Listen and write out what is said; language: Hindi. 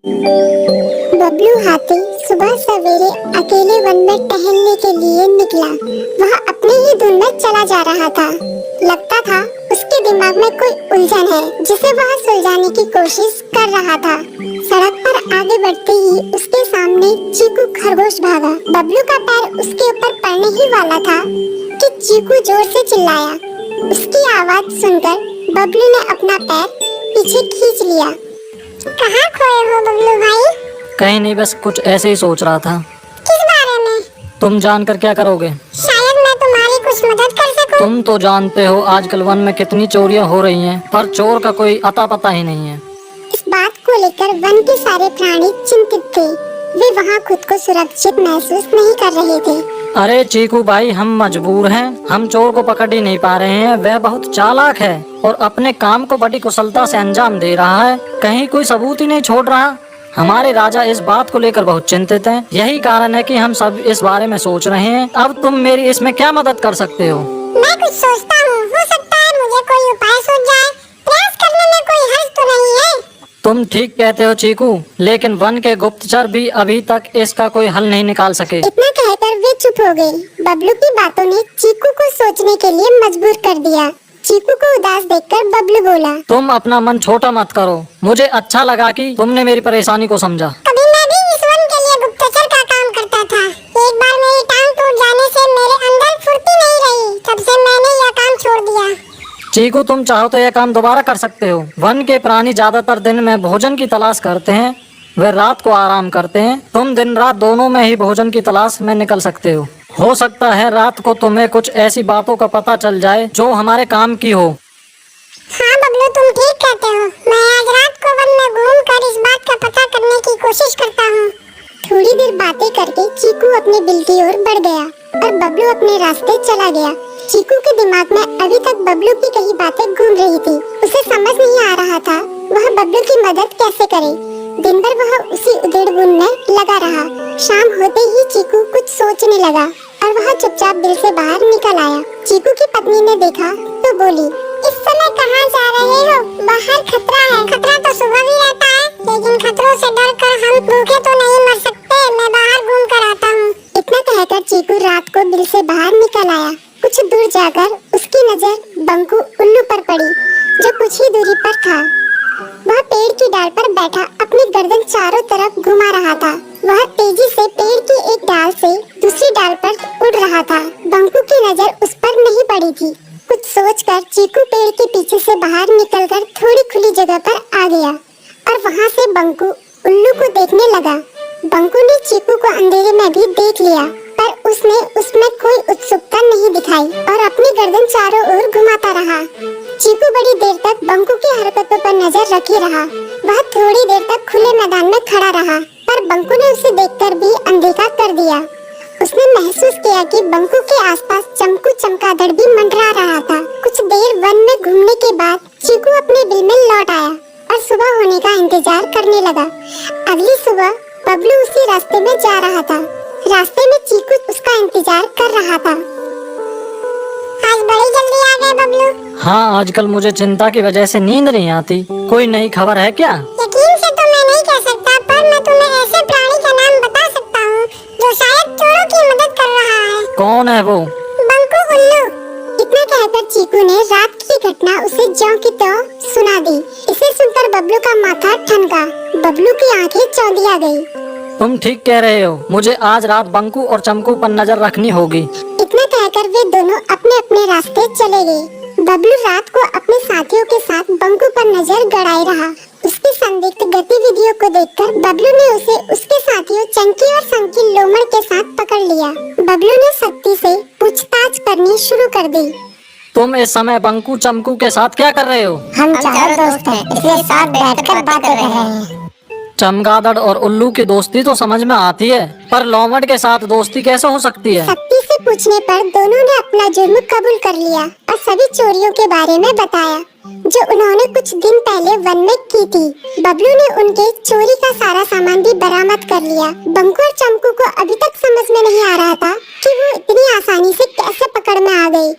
बबलू हाथी सुबह सवेरे अकेले वन में टहलने के लिए निकला। वह अपने ही धुन में चला जा रहा था। लगता था उसके दिमाग में कोई उलझन है जिसे वह सुलझाने की कोशिश कर रहा था। सड़क पर आगे बढ़ते ही उसके सामने चीकू खरगोश भागा। बबलू का पैर उसके ऊपर पड़ने ही वाला था कि चीकू जोर से चिल्लाया। उसकी आवाज सुनकर बबलू ने अपना पैर पीछे खींच लिया। कहाँ खोए हो बबलू भाई? कहीं नहीं, बस कुछ ऐसे ही सोच रहा था। किस बारे में? तुम जानकर क्या करोगे? शायद मैं तुम्हारी कुछ मदद कर सकूं। तुम तो जानते हो आजकल वन में कितनी चोरियां हो रही हैं, पर चोर का कोई अता पता ही नहीं है। इस बात को लेकर वन के सारे प्राणी चिंतित थे। वे वहाँ खुद को सुरक्षित महसूस नहीं कर रहे थे। अरे चीकू भाई, हम मजबूर हैं। हम चोर को पकड़ ही नहीं पा रहे हैं। वह बहुत चालाक है और अपने काम को बड़ी कुशलता से अंजाम दे रहा है। कहीं कोई सबूत ही नहीं छोड़ रहा। हमारे राजा इस बात को लेकर बहुत चिंतित हैं। यही कारण है कि हम सब इस बारे में सोच रहे हैं। अब तुम मेरी इसमें क्या मदद कर सकते हो? मैं कुछ सोचता हूँ, हो सकता है मुझे कोई उपाय सूझ जाए। प्रयास करने में कोई हर्ज तो नहीं है। तुम ठीक कहते हो चीकू, लेकिन वन के गुप्तचर भी अभी तक इसका कोई हल नहीं निकाल सके। इतना कहकर वे चुप हो गए। बबलू की बातों ने चीकू को सोचने के लिए मजबूर कर दिया। चीकू को उदास देखकर बबलू बोला, तुम अपना मन छोटा मत करो। मुझे अच्छा लगा कि तुमने मेरी परेशानी को समझा। कभी मैं भी इस वन के लिए गुप्तचर का काम करता था। एक बार मेरी टांग टूट जाने से मेरे अंदर फुर्ती नहीं रही। तब से मैंने यह काम छोड़ दिया। चीकू, तुम चाहो तो यह काम दोबारा कर सकते हो। वन के प्राणी ज्यादातर दिन में भोजन की तलाश करते हैं, वे रात को आराम करते हैं। तुम दिन रात दोनों में ही भोजन की तलाश में निकल सकते हो सकता है रात को तुम्हें कुछ ऐसी बातों का पता चल जाए जो हमारे काम की हो। हाँ बबलू, तुम ठीक कहते हो। मैं आज रात को वन में घूमकर इस बात का पता करने की कोशिश करता हूँ। थोड़ी देर बातें करके चीकू अपने बिल की ओर बढ़ गया और बबलू अपने रास्ते चला गया। चीकू के दिमाग में अभी तक बबलू की कई बातें घूम रही थी। उसे समझ नहीं आ रहा था वह बबलू की मदद कैसे करे। दिन भर वह उसी उधेड़-बुन में लगा रहा। शाम होते ही चीकू कुछ सोचने लगा और वह चुपचाप बिल से बाहर निकल आया। चीकू की पत्नी ने देखा तो बोली, इस समय कहाँ जा रहे हो? बाहर खतरा है। खतरा तो सुबह भी रहता है, लेकिन खतरों से डरकर हम भूखे तो नहीं मर सकते। मैं बाहर घूम कर आता हूँ। इतना कहकर चीकू रात को बिल से बाहर निकल आया। कुछ दूर जाकर उसकी नजर बंकू उल्लू पर पड़ी, जो कुछ ही दूरी पर था। वह पेड़ की डाल पर बैठा अपनी गर्दन चारों तरफ घुमा रहा था। वह तेजी से पेड़ की एक डाल से दूसरी डाल पर उड़ रहा था। बंकू की नजर उस पर नहीं पड़ी थी। कुछ सोचकर चीकू पेड़ के पीछे से बाहर निकलकर थोड़ी खुली जगह पर आ गया और वहाँ से बंकू उल्लू को देखने लगा। बंकू ने चीकू को अंधेरे में भी देख लिया, पर उसने उसमें कोई उत्सुकता नहीं दिखाई और अपनी गर्दन चारों ओर घुमाता रहा। चीकू बड़ी देर तक बंकू की हरकतों पर नजर रखे रहा। वह थोड़ी देर तक खुले मैदान में खड़ा रहा, पर बंकू ने उसे देखकर भी अनदेखा कर दिया। उसने महसूस किया कि बंकू के आसपास चमकू चमगादड़ भी मंडरा रहा था। कुछ देर वन में घूमने के बाद चीकू अपने बिल में लौट आया और सुबह होने का इंतजार करने लगा। अगली सुबह बबलू उसी रास्ते में जा रहा था। रास्ते में चीकू उसका इंतजार कर रहा था। आज बड़ी जल्दी आ गए बबलू। हाँ, आजकल मुझे चिंता की वजह से नींद नहीं आती। कोई नई खबर है क्या? यकीन से तो मैं नहीं कह सकता, पर मैं तुम्हें ऐसे प्राणी का नाम बता सकता हूँ जो शायद चोरों की मदद कर रहा है। कौन है वो? बंकू उल्लू। इतना कहकर चीकू ने रात की घटना उसे ज्यों की त्यों सुना दी। इसे सुनकर बबलू का माथा ठनका। बबलू की आंखें चौंधिया गई। तुम ठीक कह रहे हो। मुझे आज रात बंकू और चमकू पर नजर रखनी होगी। इतना कहकर वे दोनों अपने अपने रास्ते चले गए। बबलू रात को अपने साथियों के साथ बंकू पर नजर गड़ाए रहा। उसकी संदिग्ध गतिविधियों को देखकर बबलू ने उसे उसके साथियों चंकी और संकी लोमड़ के साथ पकड़ लिया। बबलू ने सख्ती से पूछताछ करनी शुरू कर दी। तुम इस समय बंकू चमकू के साथ क्या कर रहे हो? हम चार दोस्त हैं, इसलिए साथ बैठकर बातें कर रहे हैं। चमगादड़ और उल्लू की दोस्ती तो समझ में आती है, पर लोमड़ के साथ दोस्ती कैसे हो सकती है? सख्ती से पूछने पर दोनों ने अपना जुर्म कबूल कर लिया और सभी चोरियों के बारे में बताया जो उन्होंने कुछ दिन पहले वन में की थी। बबलू ने उनके चोरी का सारा सामान भी बरामद कर लिया। बंकू और चमकू को अभी तक समझ में नहीं आ रहा था कि वो इतनी आसानी से कैसे पकड़ में आ गए।